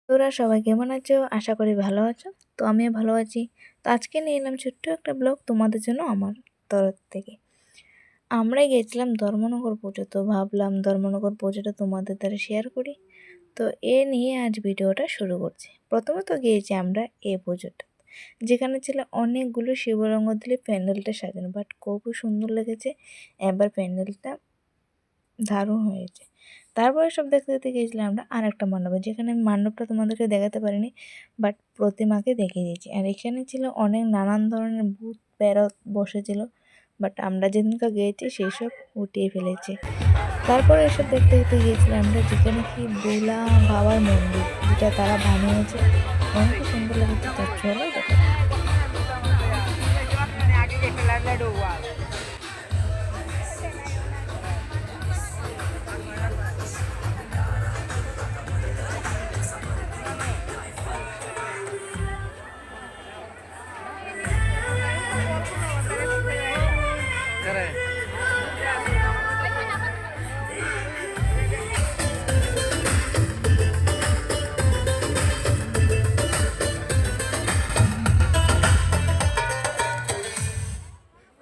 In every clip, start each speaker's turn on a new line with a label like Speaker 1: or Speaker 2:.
Speaker 1: তোরা সবাই কেমন আছো? আশা করি ভালো আছো। তো আমিও ভালো আছি। তো আজকে নিয়ে এলাম ছোট্ট একটা ব্লগ তোমাদের জন্য আমার তরফ থেকে। আমরা গিয়েছিলাম ধর্মনগর পুজো, তো ভাবলাম ধর্মনগর পুজোটা তোমাদের দ্বারা শেয়ার করি। তো এ নিয়ে আজ ভিডিওটা শুরু করছি। প্রথমত গিয়েছি আমরা এই পুজোটা, যেখানে ছিল অনেকগুলো শিবরঙ্গ দিলে প্যান্ডেলটা সাজানো, বাট খুবই সুন্দর লেগেছে। এবার প্যান্ডেলটা দারুণ হয়েছে। তারপরে সব দেখতে দেখতে গিয়েছিলাম আমরা আর একটা মণ্ডপে, যেখানে আমি মণ্ডপটা তোমাদেরকে দেখাতে পারিনি, বাট প্রতিমাকে দেখিয়ে দিয়েছি। আর এখানে ছিল অনেক নানান ধরনের ভূত প্যারত বসেছিল, বাট আমরা যেদিনকে গিয়েছি সেই সব উঠিয়ে ফেলেছে। তারপরে এসব দেখতে দেখতে গিয়েছিলাম আমরা, যেখানে কি বোলা বাবার মন্দির, যেটা তারা বানিয়েছে, অনেক সুন্দর লেগেছে। তার চলো দেখা যাক।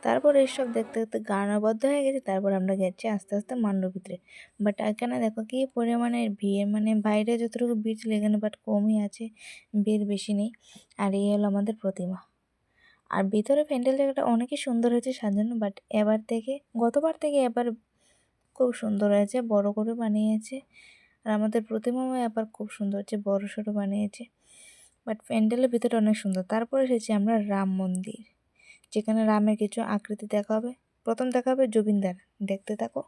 Speaker 1: তারপর এইসব দেখতে দেখতে গানবদ্ধ হয়ে গেছে। তারপর আমরা গেছি আস্তে আস্তে মণ্ডপ ভিতরে। বাট এখানে দেখো কি পরিমাণে ভিড়, মানে বাইরে যতটুকু ভিড় ছিল এখানে বাট কমই আছে, ভিড় বেশি নেই। আর এই হলো আমাদের প্রতিমা। আর ভিতরে প্যান্ডেল জায়গাটা অনেকই সুন্দর হয়েছে সাজানো, বাট এবার থেকে গতবার থেকে এবার খুব সুন্দর হয়েছে, বড় করে বানিয়েছে। আর আমাদের প্রতিমাও এবার খুব সুন্দর হচ্ছে, বড় সড়ো বানিয়েছে। বাট প্যান্ডেলের ভিতরে অনেক সুন্দর। তারপর এসেছি আমরা রাম মন্দির, যেখানে রামের কিছু আকৃতি দেখা হবে। প্রথম দেখা হবে জুবিনদার, দেখতে থাকো।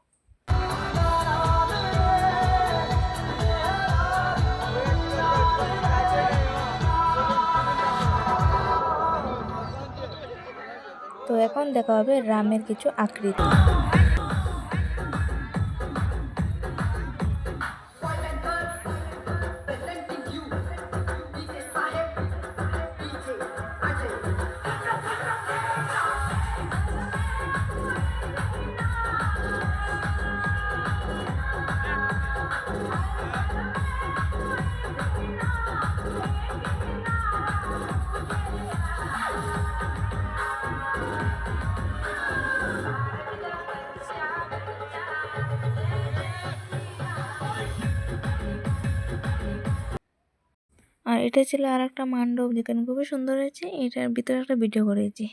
Speaker 1: তো এখন দেখা হবে রামের কিছু আকৃতি। আর এটা ছিল আর একটা মণ্ডপ, যেখানে খুবই সুন্দর হয়েছে। এটার ভিতরে একটা ভিডিও করেছি।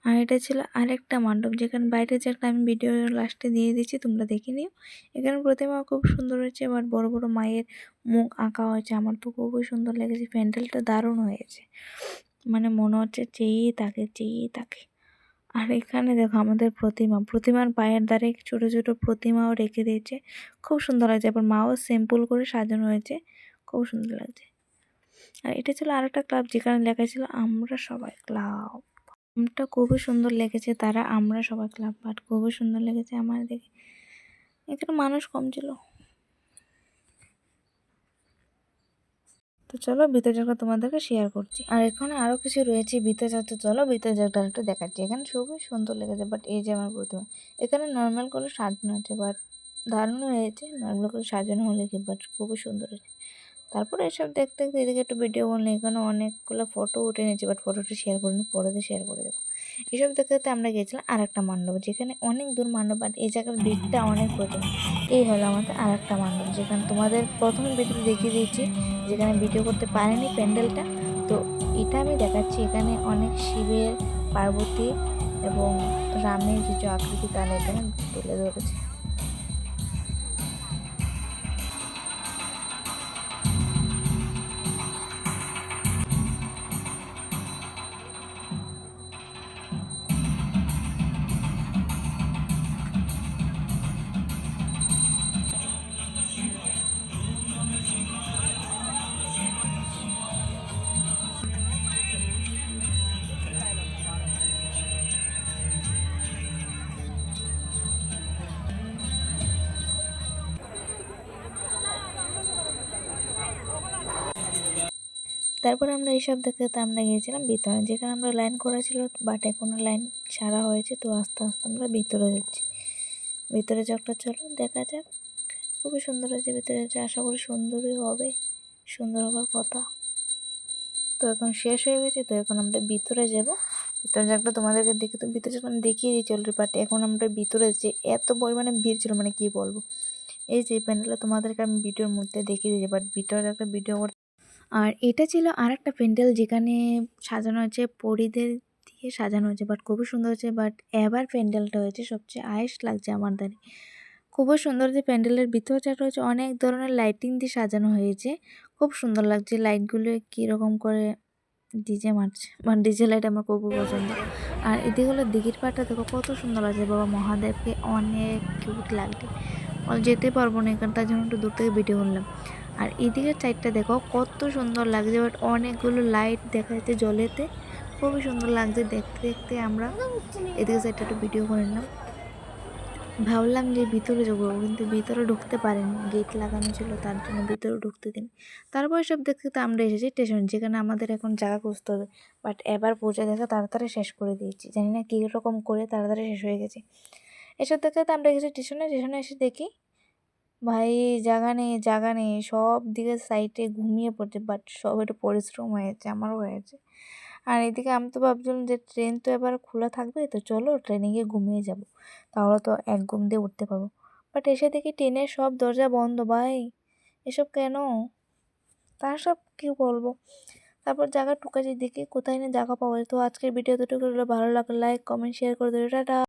Speaker 1: আর এটা ছিল আরেকটা মণ্ডপ, যেখানে বাইরে যে একটা আমি ভিডিও লাস্টে দিয়ে দিচ্ছি, তোমরা দেখে নিও। এখানে প্রতিমা খুব সুন্দর হয়েছে, এবার বড় বড় মায়ের মুখ আঁকা হয়েছে। আমার তো খুবই সুন্দর লেগেছে, প্যান্ডেলটা দারুণ হয়েছে, মানে মনে হচ্ছে চেয়েই তাকে চেয়েই তাকে। আর এখানে দেখো আমাদের প্রতিমার পায়ের ধারে ছোট ছোট প্রতিমাও রেখে দিয়েছে, খুব সুন্দর লাগছে। এবার মাও সিম্পল করে সাজানো হয়েছে, খুব সুন্দর লাগছে। আর এটা ছিল আরেকটা ক্লাব, যেখানে লেখা ছিল আমরা সবাই ক্লাব। নামটা খুবই সুন্দর লেগেছে, তারা আমরা সবাই ক্লাব, বাট খুবই সুন্দর লেগেছে আমার দেখে। এখানে মানুষ কম ছিল। তো চলো ভিতর জায়গা তোমাদেরকে শেয়ার করছি। আর এখানে আরো কিছু রয়েছে ভিতর জায়গা, চলো ভিতর জায়গাটা একটু দেখাচ্ছি। এখানে খুবই সুন্দর লেগেছে, বাট এই যে আমার প্রতিমা, এখানে নর্মাল করে সাজানো আছে, বাট দারুণ হয়েছে। নর্মাল করে সাজানো হলে কি, বাট খুবই সুন্দর হয়েছে। তারপরে এসব দেখতে দেখতে এদিকে একটু ভিডিও বানাই, এখানে অনেকগুলো ফটো উঠে নিয়েছি, বাট ফটোটা শেয়ার করিনি, পরে শেয়ার করে দেবো। এসব দেখতে দেখতে আমরা গেছিলাম আর একটা মণ্ডপ, যেখানে অনেক দূর মণ্ডপ, বাট এই জায়গার ভিড়টা অনেক প্রচুর। এই হলো আমাদের আর একটা মণ্ডপ, যেখানে তোমাদের প্রথমে ভিডিও দেখিয়ে দিয়েছি, যেখানে ভিডিও করতে পারিনি প্যান্ডেলটা। তো এটা আমি দেখাচ্ছি। এখানে অনেক শিবের, পার্বতী এবং রামের কিছু আকৃতি তারা এখানে তুলে ধরেছে। তারপর আমরা এইসব দেখতে দেখতে আমরা গিয়েছিলাম ভিতরে, যেখানে আমরা লাইন করা ছিল, বাট এখনো লাইন ছাড়া হয়েছে। তো আস্তে আস্তে আমরা ভিতরে যাচ্ছি। ভিতরে যাওয়াটা চলো দেখা যাক। খুবই সুন্দর হয়েছে ভিতরে, আশা করি সুন্দরই হবে। সুন্দর হবার কথা। তো এখন শেষ হয়ে গেছে, তো এখন আমরা ভিতরে যাব। ভিতরে যাকটা তোমাদেরকে দেখে তো ভিতরে যখন দেখিয়ে দিয়েছি অলরেডি, বাট এখন আমরা ভিতরে যে এত পরিমাণে ভিড় ছিল মানে কি বলবো। এই যে প্যান্ডেলটা তোমাদেরকে আমি ভিডিওর মধ্যে দেখিয়ে দিয়েছি, বাট ভিতরে একটা ভিডিও করতে। আর এটা ছিল আর একটা প্যান্ডেল যেখানে সাজানো হয়েছে পরীদের দিয়ে সাজানো হয়েছে, বাট খুবই সুন্দর হয়েছে। বাট এবার প্যান্ডেলটা হয়েছে সবচেয়ে আয়েস লাগছে আমার দ্বারা, খুবই সুন্দর। যে প্যান্ডেলের ভিতরটা রয়েছে অনেক ধরনের লাইটিং দিয়ে সাজানো হয়েছে, খুব সুন্দর লাগছে। লাইটগুলো কীরকম করে ডিজে মারছে, মানে ডিজে লাইট আমার খুবই পছন্দ। আর এদিকে হলো দিঘির পাড়টা দেখো কত সুন্দর আছে, বাবা মহাদেবকে অনেক কিউট লাগছে। যেতে পারবো না এখানে, তার জন্য একটু দূর থেকে ভিডিও করলাম। আর এদিকের সাইডটা দেখো কত সুন্দর লাগছে, বাট অনেকগুলো লাইট দেখা যাচ্ছে জলেতে, খুবই সুন্দর লাগছে দেখতে দেখতে। আমরা এদিকে সাইডটা একটু ভিডিও করে নিলাম। ভাবলাম যে ভিতরে যাবো, কিন্তু ভিতরে ঢুকতে পারিনি, গেট লাগানো ছিল তার জন্য ভিতরে ঢুকতে দিন। তারপরে সব দেখতে তো আমরা এসেছি স্টেশন, যেখানে আমাদের এখন জায়গা খুঁজতে হবে। বাট এবার পৌঁছে দেখে তাড়াতাড়ি শেষ করে দিয়েছি, জানি না কী রকম করে তাড়াতাড়ি শেষ হয়ে গেছে। এসব দেখতে তো আমরা গেছি স্টেশনে। স্টেশনে এসে দেখি ভাই জায়গা নেই, জায়গা নেই, সব দিকে সাইডে ঘুমিয়ে পড়ছে। বাট সব একটু পরিশ্রম হয়েছে, আমারও হয়েছে। আর এদিকে আমি তো ভাবছিলাম যে ট্রেন তো এবার খোলা থাকবে, তো চলো ট্রেনে গিয়ে ঘুমিয়ে যাব, তাহলে তো এক ঘুম দিয়ে উঠতে পারবো। বাট এসে দেখি ট্রেনের সব দরজা বন্ধ। ভাই এসব কেন, তার সব কী বলবো। তারপর জায়গা টুকাছি, দেখি কোথায় না জায়গা পাওয়া যায়। তো আজকের ভিডিও দুটো ভালো লাগলে লাইক কমেন্ট শেয়ার করে দেবে। টাটা।